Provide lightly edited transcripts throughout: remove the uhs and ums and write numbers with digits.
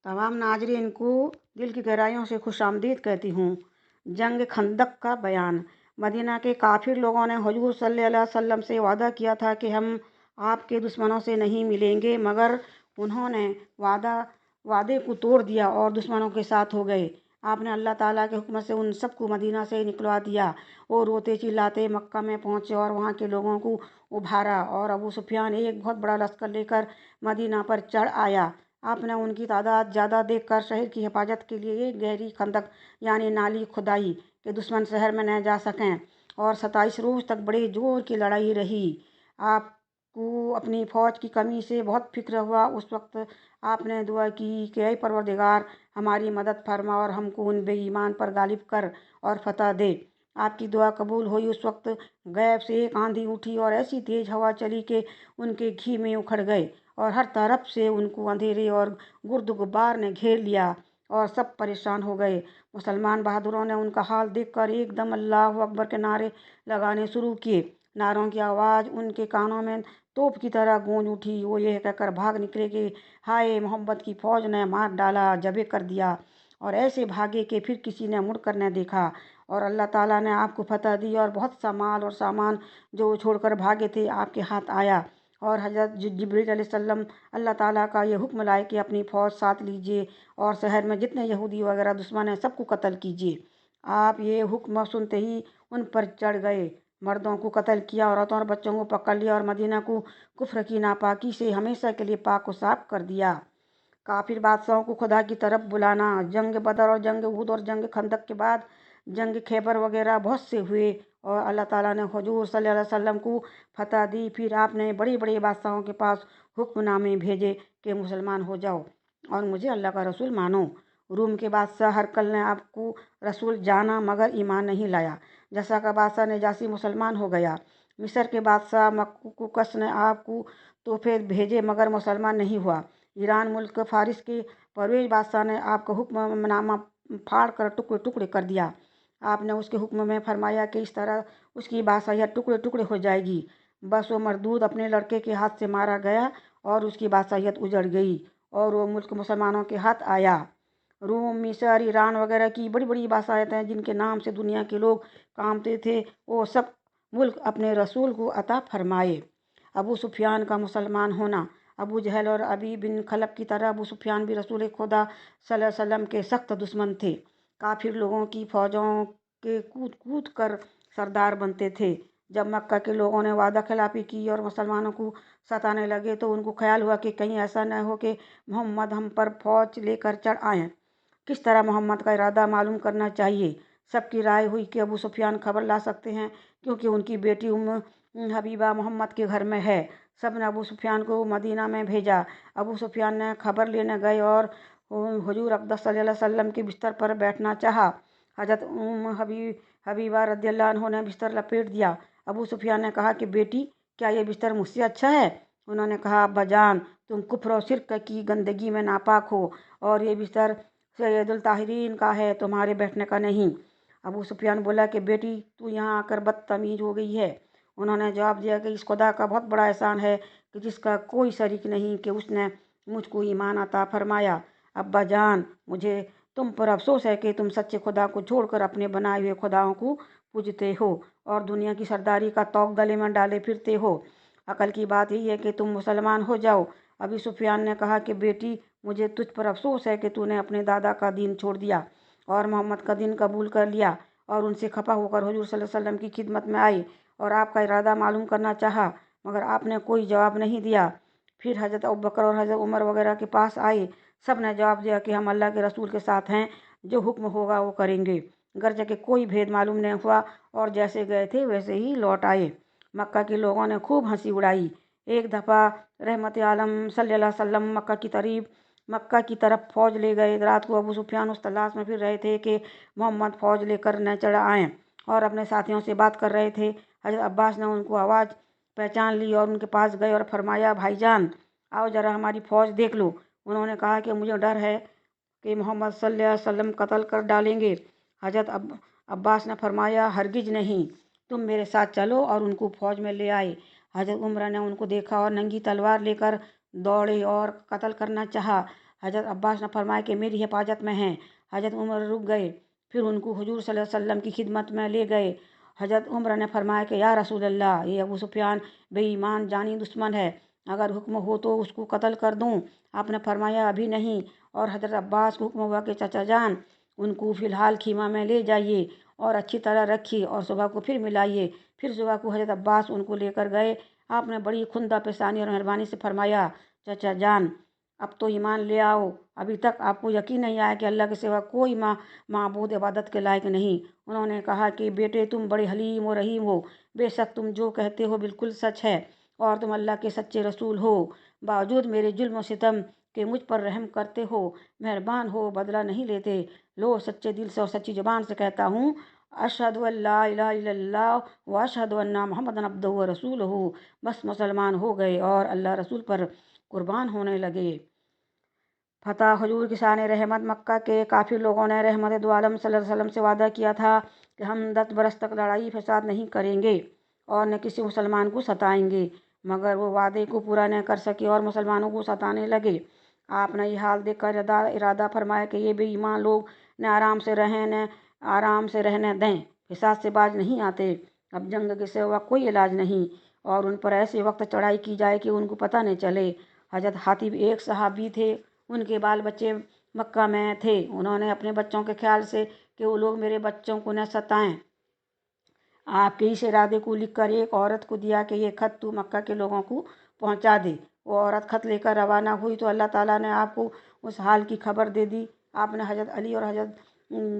तमाम नाजरीन को दिल की गहराइयों से खुशामदीद कहती हूँ। जंग खंदक का बयान। मदीना के काफिर लोगों ने हुजूर सल्लल्लाहु अलैहि वसल्लम से वादा किया था कि हम आपके दुश्मनों से नहीं मिलेंगे, मगर उन्होंने वादे को तोड़ दिया और दुश्मनों के साथ हो गए। आपने अल्लाह ताला के हुक्म से उन सबको मदीना से निकलवा दिया और रोते चिल्लाते मक्का में पहुँचे और वहाँ के लोगों को उभारा। और अबू सुफियान एक बहुत बड़ा लश्कर लेकर मदीना पर चढ़ आया। आपने उनकी तादाद ज़्यादा देखकर शहर की हिफाजत के लिए एक गहरी खंदक यानी नाली खुदाई कि दुश्मन शहर में न जा सकें, और 27 रोज़ तक बड़े जोर की लड़ाई रही। आपको अपनी फ़ौज की कमी से बहुत फिक्र हुआ। उस वक्त आपने दुआ की कि ऐ परवरदिगार, हमारी मदद फरमा और हमको उन बेईमान पर गालिब कर और फतह दे। आपकी दुआ कबूल हुई। उस वक्त गैब से एक आंधी उठी और ऐसी तेज हवा चली कि उनके घी में उखड़ गए और हर तरफ से उनको अंधेरे और गुर्द गुबार ने घेर लिया और सब परेशान हो गए। मुसलमान बहादुरों ने उनका हाल देखकर एकदम अल्लाह अकबर के नारे लगाने शुरू किए। नारों की आवाज़ उनके कानों में तोप की तरह गूंज उठी। वो यह कहकर भाग निकले कि हाय, मोहम्मद की फ़ौज ने मार डाला, जबे कर दिया। और ऐसे भागे कि फिर किसी ने मुड़ कर न देखा। और अल्लाह ताला ने आपको फतह दी और बहुत सा माल और सामान जो वो छोड़कर भागे थे आपके हाथ आया। और हज़रत जिब्रील अलैहिस्सलाम अल्लाह ताला का ये हुक्म लाए कि अपनी फ़ौज साथ लीजिए और शहर में जितने यहूदी वगैरह दुश्मन हैं सबको कत्ल कीजिए। आप ये हुक्म सुनते ही उन पर चढ़ गए, मर्दों को कत्ल किया, औरतों और बच्चों को पकड़ लिया और मदीना को कुफ्र की नापाकी से हमेशा के लिए पाक व साफ कर दिया। काफिर बादशाहों को खुदा की तरफ बुलाना। जंग बदर और जंग उहद और जंग खंदक के बाद जंग खैबर वगैरह बहुत से हुए और अल्लाह ताला ने हुजूर सल्लल्लाहु अलैहि वसल्लम को फतह दी। फिर आपने बड़े बड़े बादशाहों के पास हुक्मनामे भेजे कि मुसलमान हो जाओ और मुझे अल्लाह का रसूल मानो। रूम के बादशाह हरकल ने आपको रसूल जाना मगर ईमान नहीं लाया। जसा का बादशाह नजासी मुसलमान हो गया। मिस्र के बादशाह मककुकस ने आपको तोहफे भेजे मगर मुसलमान नहीं हुआ। ईरान मुल्क फारिस के परवेज बादशाह ने आपका हुक्मनामा फाड़ कर टुकड़े टुकड़े कर दिया। आपने उसके हुक्म में फरमाया कि इस तरह उसकी बादशाहियत टुकड़े टुकड़े हो जाएगी। बस वो मरदूद अपने लड़के के हाथ से मारा गया और उसकी बादशाहियत उजड़ गई और वो मुल्क मुसलमानों के हाथ आया। रोम, मिस्र, ईरान वगैरह की बड़ी बड़ी बादशाहतें जिनके नाम से दुनिया के लोग कामते थे, वो सब मुल्क अपने रसूल को अता फरमाए। अबू सुफियान का मुसलमान होना। अबू जहल और अबी बिन खलब की तरह अबू सुफियान भी रसूल खुदा सल्लल्लाहु अलैहि वसल्लम के सख्त दुश्मन थे। काफिर लोगों की फौजों के कूद कूद कर सरदार बनते थे। जब मक्का के लोगों ने वादा खिलाफी की और मुसलमानों को सताने लगे तो उनको ख्याल हुआ कि कहीं ऐसा न हो कि मोहम्मद हम पर फौज लेकर चढ़ आएँ। किस तरह मोहम्मद का इरादा मालूम करना चाहिए। सबकी राय हुई कि अबू सुफियान खबर ला सकते हैं क्योंकि उनकी बेटी हबीबा मोहम्मद के घर में है। सब ने अबू सुफियान को मदीना में भेजा। अबू सुफियान ने खबर लेने गए और हुजूर अक़दस सल्लल्लाहु अलैहि वसल्लम के बिस्तर पर बैठना चाहा। हज़रत हबीबा रदियल्लाहु अन्हा ने बिस्तर लपेट दिया। अबू सुफियान ने कहा कि बेटी, क्या ये बिस्तर मुझसे अच्छा है? उन्होंने कहा, अब्बा जान, तुम कुफ्र और शिर्क की गंदगी में नापाक हो और ये बिस्तर सैयदुल ताहिरीन का है, तुम्हारे बैठने का नहीं। अबू सुफियान बोला कि बेटी, तू यहाँ आकर बदतमीज हो गई है। उन्होंने जवाब दिया कि इस खुदा का बहुत बड़ा एहसान है कि जिसका कोई शरीक नहीं कि उसने मुझको ईमान अता फरमाया। अब्बा जान, मुझे तुम पर अफसोस है कि तुम सच्चे खुदा को छोड़कर अपने बनाए हुए खुदाओं को पूजते हो और दुनिया की सरदारी का तौक गले में डाले फिरते हो। अकल की बात यही है कि तुम मुसलमान हो जाओ। अबी सुफियान ने कहा कि बेटी, मुझे तुझ पर अफसोस है कि तूने अपने दादा का दीन छोड़ दिया और मोहम्मद का दीन कबूल कर लिया और उनसे खफा होकर हुजूर सल्लल्लाहु अलैहि वसल्लम की खिदमत में आई और आपका इरादा मालूम करना चाहा, मगर आपने कोई जवाब नहीं दिया। फिर हज़रत अबू बकर और हज़रत उमर वगैरह के पास आए। सब ने जवाब दिया कि हम अल्लाह के रसूल के साथ हैं, जो हुक्म होगा वो करेंगे। गर्ज के कोई भेद मालूम नहीं हुआ और जैसे गए थे वैसे ही लौट आए। मक्का के लोगों ने खूब हंसी उड़ाई। एक दफ़ा रहमत आलम सल्लल्लाहु अलैहि वसल्लम मक्का की तरफ फ़ौज ले गए। रात को अबू सुफियान उस तलाश में फिर रहे थे कि मोहम्मद फ़ौज लेकर न चढ़ आएँ और अपने साथियों से बात कर रहे थे। हज़रत अब्बास ने उनको आवाज़ पहचान ली और उनके पास गए और फरमाया, भाईजान, आओ ज़रा हमारी फ़ौज देख लो। उन्होंने कहा कि मुझे डर है कि मोहम्मद सल्लल्लाहु अलैहि वसल्लम कत्ल कर डालेंगे। हज़रत अब्बास ने फरमाया, हरगिज नहीं, तुम मेरे साथ चलो, और उनको फ़ौज में ले आए। हज़रत उमर ने उनको देखा और नंगी तलवार लेकर दौड़े और कत्ल करना चाहा। حضرت عباس نے فرمایا کہ میری حفاظت میں ہیں۔ حضرت عمر رک گئے، پھر ان کو حضور صلی اللہ علیہ وسلم کی خدمت میں لے گئے۔ حضرت عمر نے فرمایا کہ یا رسول اللہ، یہ ابو سفیان بے ایمان جانی دشمن ہے، اگر حکم ہو تو اس کو قتل کر دوں۔ آپ نے فرمایا ابھی نہیں، اور حضرت عباس کو حکم ہوا کہ چچا جان ان کو فی الحال خیمہ میں لے جائیے اور اچھی طرح رکھیے اور صبح کو پھر ملائیے۔ پھر صبح کو حضرت عباس ان کو لے کر گئے۔ آپ نے بڑی خندہ پیشانی اور مہربانی سے فرمایا چچا جان اب تو ایمان لے آؤ، ابھی تک آپ کو یقین نہیں آیا کہ اللہ کے سوا کوئی معبود عبادت کے لائق نہیں۔ انہوں نے کہا کہ بیٹے تم بڑے حلیم و رحیم ہو، بے شک تم جو کہتے ہو بالکل سچ ہے اور تم اللہ کے سچے رسول ہو، باوجود میرے ظلم و ستم کہ مجھ پر رحم کرتے ہو، مہربان ہو، بدلہ نہیں لیتے۔ لو سچے دل سے اور سچی زبان سے کہتا ہوں اشہد ان لا الہ الا اللہ و اشہد ان محمد عبدہ و رسولہ، بس مسلمان ہو گئے اور اللہ رسول پر قربان ہونے لگے۔ فتح حضور کی شان رحمت۔ مکہ کے کافر لوگوں نے رحمت دو عالم صلی اللہ علیہ وسلم سے وعدہ کیا تھا کہ ہم 10 برس تک لڑائی فساد نہیں کریں گے اور نہ کسی مسلمان کو ستائیں گے، مگر وہ وعدے کو پورا نہ کر سکے اور مسلمانوں کو ستانے لگے۔ آپ نے یہ حال دیکھ کر ارادہ فرمایا کہ یہ بے ایمان لوگ نہ آرام سے رہنے دیں، فساد سے باز نہیں آتے، اب جنگ کے سوا کوئی علاج نہیں، اور ان پر ایسے وقت چڑھائی کی جائے کہ ان کو پتہ نہیں چلے۔ حضرت حاتب ایک صحابی تھے، ان کے بال بچے مکہ میں تھے۔ انہوں نے اپنے بچوں کے خیال سے کہ وہ لوگ میرے بچوں کو نہ ستائیں، آپ کے اس ارادے کو لکھ کر ایک عورت کو دیا کہ یہ خط تو مکہ کے لوگوں کو پہنچا دے۔ وہ عورت خط لے کر روانہ ہوئی تو اللہ تعالیٰ نے آپ کو اس حال کی خبر دے دی۔ آپ نے حضرت علی اور حضرت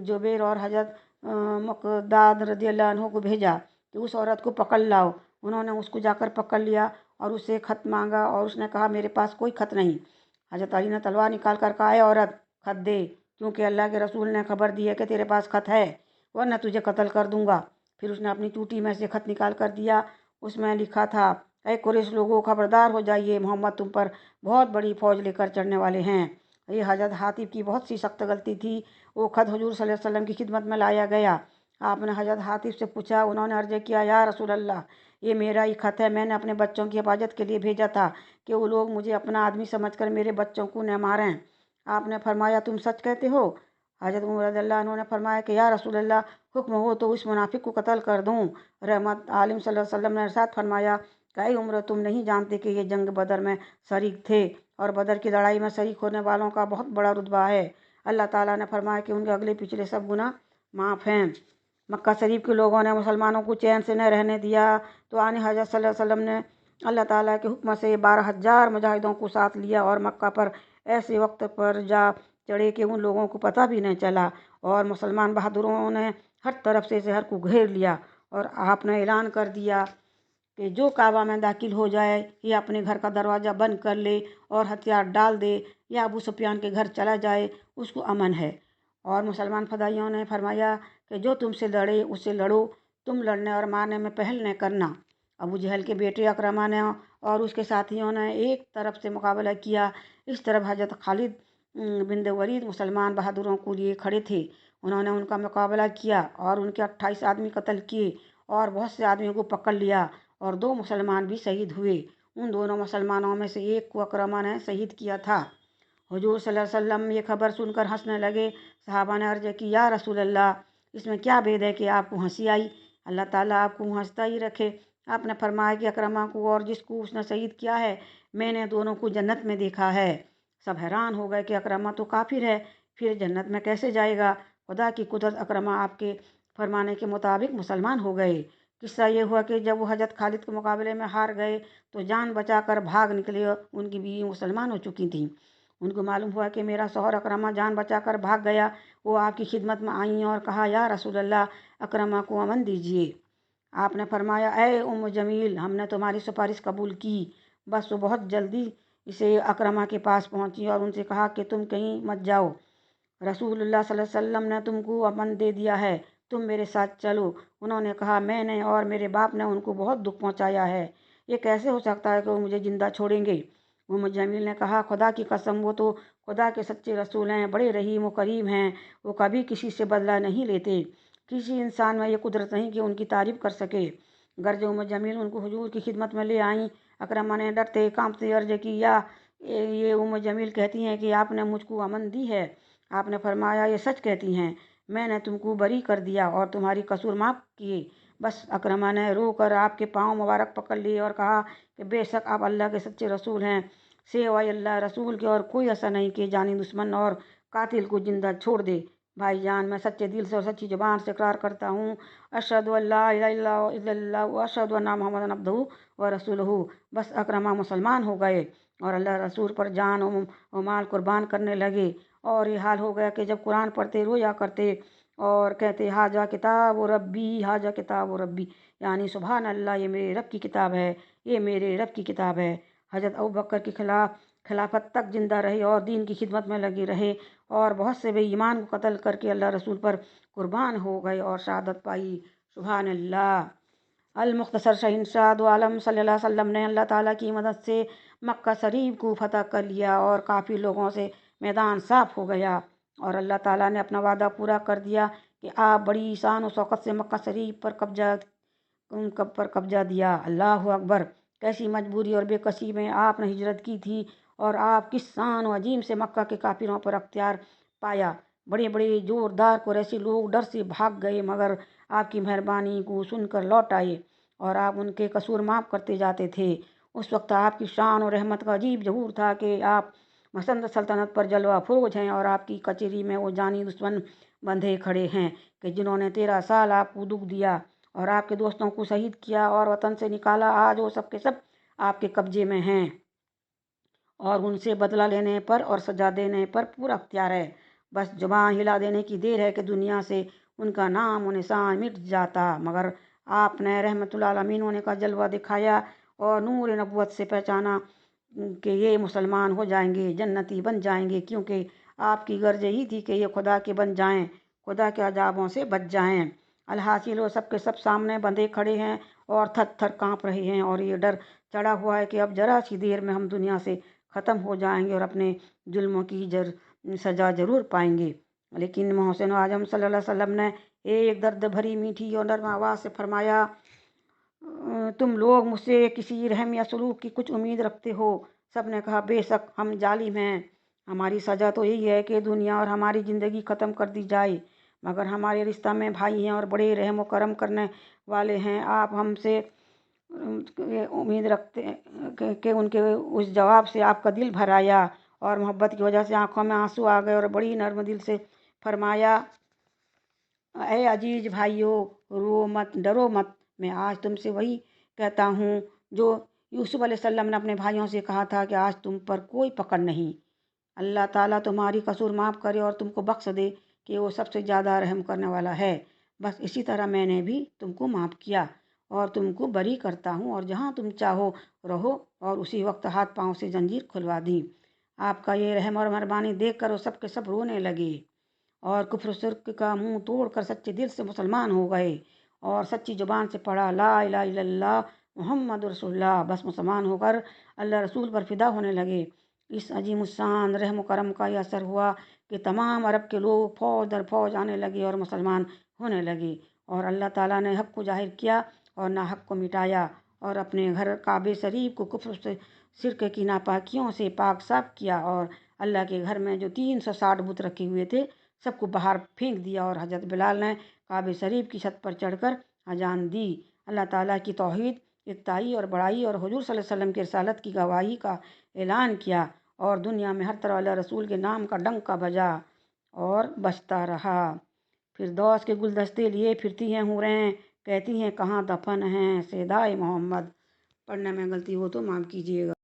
جبیر اور حضرت مقداد رضی اللہ عنہ کو بھیجا کہ اس عورت کو پکڑ لاؤ۔ انہوں نے اس کو جا کر پکڑ لیا اور اس سے خط مانگا اور اس نے کہا میرے پاس کوئی خط نہیں۔ حضرت علی نے تلوار نکال کر کہا اے عورت خط دے، کیونکہ اللہ کے رسول نے خبر دی ہے کہ تیرے پاس خط ہے، ورنہ تجھے قتل کر دوں گا۔ پھر اس نے اپنی چوٹی میں سے خط نکال کر دیا، اس میں لکھا تھا اے قریش لوگوں خبردار ہو جائیے، محمد تم پر بہت بڑی فوج لے کر چڑھنے والے ہیں۔ یہ حضرت حاتب کی بہت سی سخت غلطی تھی۔ وہ خط حضور صلی اللہ علیہ وسلم کی خدمت میں لایا گیا۔ آپ نے حضرت حاتب سے پوچھا، انہوں نے عرض کیا یا رسول اللہ، یہ میرا ہی خط ہے، میں نے اپنے بچوں کی حفاظت کے لیے بھیجا تھا کہ وہ لوگ مجھے اپنا آدمی سمجھ کر میرے بچوں کو نہ ماریں۔ آپ نے فرمایا تم سچ کہتے ہو؟ حضرت عمر رضی اللہ عنہ نے فرمایا کہ یا رسول اللہ، حکم ہو تو اس منافق کو قتل کر دوں۔ رحمت عالم صلی اللہ علیہ وسلم نے ارشاد فرمایا کہ اے عمر، تم نہیں جانتے کہ یہ جنگ بدر میں شریک تھے اور بدر کی لڑائی میں شریک ہونے والوں کا بہت بڑا رتبہ ہے۔ اللہ تعالیٰ نے فرمایا کہ ان کے اگلے پچھلے سب گناہ معاف ہیں۔ مکہ شریف کے لوگوں نے مسلمانوں کو چین سے نہ رہنے دیا تو آن حضرت صلی اللہ علیہ وسلم نے اللہ تعالیٰ کے حکم سے 12,000 مجاہدوں کو ساتھ لیا اور مکہ پر ایسے وقت پر جا چڑھے کہ ان لوگوں کو پتہ بھی نہیں چلا، اور مسلمان بہادروں نے ہر طرف سے شہر کو گھیر لیا، اور آپ نے اعلان کر دیا کہ جو کعبہ میں داخل ہو جائے یا اپنے گھر کا دروازہ بند کر لے اور ہتھیار ڈال دے یا ابو سفیان کے گھر چلا جائے اس کو امن ہے۔ اور مسلمان فدائیوں نے فرمایا کہ جو تم سے لڑے اس سے لڑو، تم لڑنے اور مارنے میں پہل نہ کرنا۔ ابو جہل کے بیٹے اکرمہ نے اور اس کے ساتھیوں نے ایک طرف سے مقابلہ کیا، اس طرف حضرت خالد بن ولید مسلمان بہادروں کو لیے کھڑے تھے۔ انہوں نے ان کا مقابلہ کیا اور ان کے 28 آدمی قتل کیے اور بہت سے آدمیوں کو پکڑ لیا، اور 2 مسلمان بھی شہید ہوئے۔ ان دونوں مسلمانوں میں سے ایک کو اکرمہ نے شہید کیا تھا۔ حضور صلی اللہ علیہ وسلم یہ خبر سن کر ہنسنے لگے۔ صحابہ نے عرض کی یا رسول اللہ، اس میں کیا بید ہے کہ آپ کو ہنسی آئی؟ اللہ تعالیٰ آپ کو ہنستا ہی رکھے۔ آپ نے فرمایا کہ اکرمہ کو اور جس کو اس نے شہید کیا ہے، میں نے دونوں کو جنت میں دیکھا ہے۔ سب حیران ہو گئے کہ اکرمہ تو کافر ہے، پھر جنت میں کیسے جائے گا؟ خدا کی قدرت، اکرمہ آپ کے فرمانے کے مطابق مسلمان ہو گئے۔ قصہ یہ ہوا کہ جب وہ حضرت خالد کے مقابلے میں ہار گئے تو جان بچا کر بھاگ نکلے۔ ان کی بیوی مسلمان ہو چکی تھیں۔ ان کو معلوم ہوا کہ میرا شوہر اکرمہ جان بچا کر بھاگ گیا۔ وہ آپ کی خدمت میں آئیں اور کہا یا رسول اللہ، اکرمہ کو امن دیجیے۔ آپ نے فرمایا اے ام جمیل، ہم نے تمہاری سفارش قبول کی۔ بس وہ بہت جلدی اسے اکرمہ کے پاس پہنچی اور ان سے کہا کہ تم کہیں مت جاؤ، رسول اللہ صلی اللہ علیہ وسلم نے تم کو امن دے دیا ہے، تم میرے ساتھ چلو۔ انہوں نے کہا میں نے اور میرے باپ نے ان کو بہت دکھ پہنچایا ہے، یہ کیسے ہو سکتا ہے کہ وہ مجھے زندہ چھوڑیں گے؟ ام جمیل نے کہا خدا کی قسم، وہ تو خدا کے سچے رسول ہیں، بڑے رحیم و کریم ہیں، وہ کبھی کسی سے بدلہ نہیں لیتے۔ کسی انسان میں یہ قدرت نہیں کہ ان کی تعریف کر سکے۔ گرج ام جمیل ان کو حضور کی خدمت میں لے آئیں۔ اکرمہ نے ڈرتے کانپتے عرض کی یا ये उम्म जमील कहती हैं कि आपने मुझको अमन दी है। आपने फरमाया ये सच कहती हैं, मैंने तुमको बरी कर दिया और तुम्हारी कसूर माफ़ किए। बस अकरमा ने रो कर आपके पाँव मुबारक पकड़ लिए और कहा कि बेशक आप अल्लाह के सच्चे रसूल हैं। सिवाय अल्लाह रसूल के और कोई ऐसा नहीं कि जानी दुश्मन और कातिल को जिंदा छोड़ दे। भाईजान, मैं सच्चे दिल से और सच्ची ज़ुबान से इकरार करता हूँ, अशहदु अल्ला इलाहा इल्लल्लाह व अशहदु अन्ना मुहम्मदन अब्दुहु व रसूलुहु। बस अकरमा मुसलमान हो गए और अल्लाह रसूल पर जान और माल कुर्बान करने लगे। और ये हाल हो गया कि जब कुरान पढ़ते रोया करते और कहते हाजा किताब व रब्बी, हाजा किताब व रब्बी, यानी सुभान अल्लाह, ये मेरे रब की किताब है, ये मेरे रब की किताब है। हज़रत अबू बकर की खिलाफत तक जिंदा रहे और दीन की खिदमत में लगे रहे और बहुत से बेईमान को कत्ल करके अल्लाह रसूल पर कुर्बान हो गए और शहादत पाई। सुभान अल्लाह। अल-मुख्तसर शहंशाह दो आलम सल्लल्लाहु अलैहि वसल्लम ने अल्लाह ताला की मदद से मक्का शरीफ को फतह कर लिया और काफ़ी लोगों से मैदान साफ हो गया और अल्लाह ताला ने अपना वादा पूरा कर दिया कि आप बड़ी शान और शौकत से मक्का शरीफ पर कब्जा दिया। अल्लाह अकबर। कैसी मजबूरी और बेकसी में आपने हिजरत की थी और आप किस शान और अजीम से मक्का के काफिरों पर अख्तियार पाया। बड़े बड़े जोरदार कुरैशी लोग डर से भाग गए मगर आपकी मेहरबानी को सुनकर लौट आए और आप उनके कसूर माफ़ करते जाते थे। उस वक्त आपकी शान और रहमत का अजीब ज़हूर था कि आप मसंद सल्तनत पर जलवा फरोज हैं और आपकी कचहरी में वो जानी दुश्मन बंधे खड़े हैं कि जिन्होंने 13 साल आपको दुख दिया और आपके दोस्तों को शहीद किया और वतन से निकाला। आज वो सब के सब आपके कब्जे में हैं और उनसे बदला लेने पर और सजा देने पर पूरा अख्तियार है। बस जुबान हिला देने की देर है कि दुनिया से उनका नाम और निशान मिट जाता। मगर आपने रहमतुल आलमीन होने का जलवा दिखाया और नूर नबुवत से पहचाना कि ये मुसलमान हो जाएंगे, जन्नती बन जाएंगे, क्योंकि आपकी गर्ज यही थी कि ये खुदा के बन जाएं, खुदा के अजाबों से बच जाएं। अलहासिल वो सब के सब सामने बंधे खड़े हैं और थर थर काँप रहे हैं और ये डर चढ़ा हुआ है कि अब जरा सी देर में हम दुनिया से ख़त्म हो जाएंगे और अपने जुल्मों की सज़ा ज़रूर पाएंगे। लेकिन मोहसिन आजम सल्लल्लाहु अलैहि वसल्लम ने एक दर्द भरी मीठी और नर्म आवाज़ से फरमाया, तुम लोग मुझसे किसी रहम या सलूक की कुछ उम्मीद रखते हो? सब ने कहा, बेशक हम जालिम हैं, हमारी सज़ा तो यही है कि दुनिया और हमारी ज़िंदगी ख़त्म कर दी जाए। मगर हमारे रिश्ता में भाई हैं और बड़े रहम व करम करने वाले हैं। आप हमसे उम्मीद रखते कि उनके उस जवाब से आपका दिल भर आया और मोहब्बत की वजह से आंखों में आंसू आ गए और बड़ी नर्म दिल से फरमाया, ए अजीज भाइयों, रो मत, डरो मत। मैं आज तुमसे वही कहता हूँ जो यूसुफ अलैहिस्सलाम ने अपने भाइयों से कहा था कि आज तुम पर कोई पकड़ नहीं। अल्लाह ताला तुम्हारी कसूर माफ़ करे और तुमको बख्श दे कि वो सबसे ज़्यादा रहम करने वाला है। बस इसी तरह मैंने भी तुमको माफ़ किया और तुमको बरी करता हूँ और जहाँ तुम चाहो रहो। और उसी वक्त हाथ पाँव से जंजीर खुलवा दी। आपका ये रहम और मेहरबानी देख कर वो सब के सब रोने लगे और कुफ्र शिर्क का मुंह तोड़कर सच्चे दिल से मुसलमान हो गए और सच्ची जुबान से पढ़ा ला इलाहा इल्लल्लाह मुहम्मद रसूलुल्लाह। बस मुसलमान होकर अल्लाह रसूल पर फिदा होने लगे। इस अजीम शान रहम करम का यह असर हुआ कि तमाम अरब के लोग फौज दर फौज आने लगे और मुसलमान होने लगे और अल्लाह ताला ने हक़ को जाहिर किया और नाहक़ को मिटाया और अपने घर काबे शरीफ को कुफ्र से शिर्क की नापाकियों से पाक साफ किया और अल्लाह के घर में जो 360 बुत रखे हुए थे सबको बाहर फेंक दिया और हज़रत बिलाल ने काबे शरीफ की छत पर चढ़कर अजान दी। अल्लाह ताला की तौहीद, इकताई और बड़ाई और हुजूर सल्लल्लाहु अलैहि वसल्लम की रिसालत की गवाही का ऐलान किया और दुनिया में हर तरह अल्लाह रसूल के नाम का डंका बजा और बजता रहा। फिरदौस के गुलदस्ते लिए फिरती हैं हूरें, कहती हैं कहाँ दफन हैं सैयदाए मोहम्मद। पढ़ने में गलती हो तो माफ़ कीजिएगा।